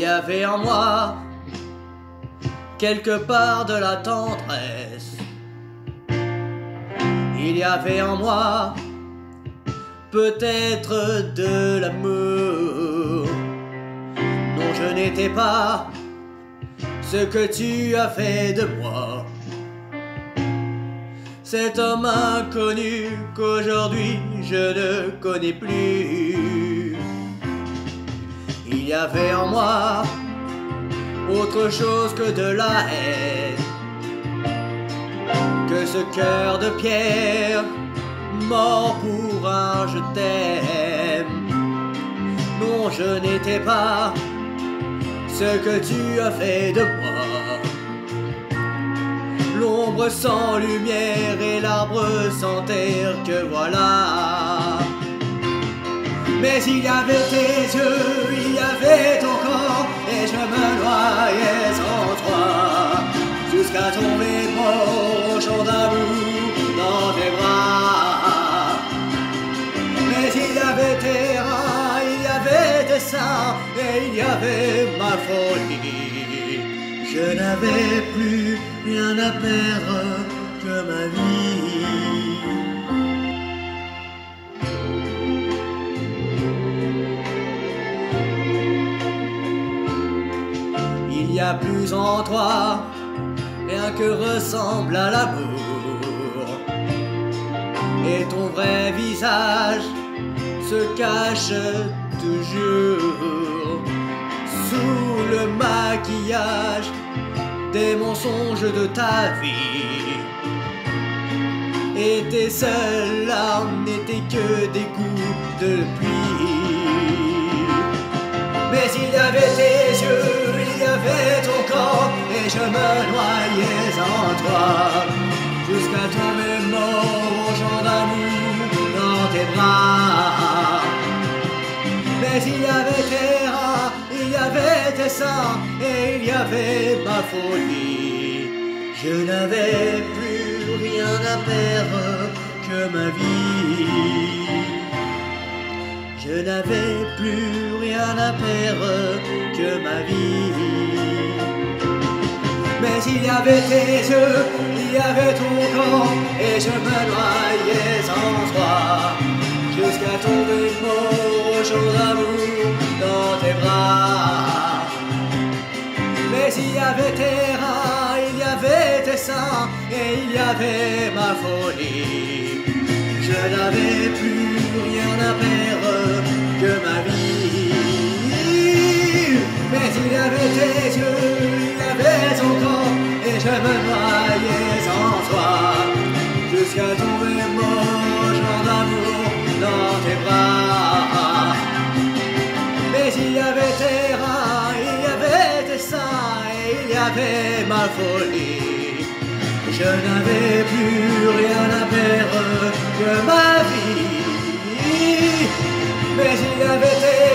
y avait en moi quelque part de la tendresse. Il y avait en moi peut-être de l'amour. Non, je n'étais pas ce que tu as fait de moi. Cet homme inconnu qu'aujourd'hui je ne connais plus. Il y avait en moi autre chose que de la haine, que ce cœur de pierre mort pour un je t'aime. Non, je n'étais pas ce que tu as fait de moi. L'ombre sans lumière et l'arbre sans terre, que voilà. Mais il y avait tes yeux, il y avait ton corps, et je me noyais en toi, jusqu'à tomber mort au champ d'amour dans tes bras. Mais il y avait tes reins, il y avait tes seins, et il y avait ma folie. Je n'avais plus rien à perdre que ma vie. Il n'y a plus en toi rien que ressemble à l'amour, et ton vrai visage se cache toujours sous le maquillage des mensonges de ta vie. Et tes seules larmes n'étaient que des coups de pluie. Mais il y avait tes yeux, il y avait ton corps, et je me noyais en toi, jusqu'à tomber mort au champ d'amour dans tes bras. Mais il y avait tes reins, il y avait tes seins, et il y avait ma folie. Je n'avais plus rien à perdre que ma vie. Je n'avais plus rien à perdre que ma vie. Mais il y avait tes yeux, il y avait ton corps, et je me noyais en toi, jusqu'à tomber mort au champ d'amour dans tes bras. Mais il y avait tes reins, il y avait tes seins, et il y avait ma folie. Je n'avais plus rien à perdre que ma vie. Mais il y avait tes yeux, il y avait ton corps, et je me noyais en toi, jusqu'à tomber mort au champ d'amour dans tes bras. Mais il y avait tes reins, il y avait tes seins, et il y avait ma folie. Je n'avais plus rien à perdre que ma vie. Mais il y avait tes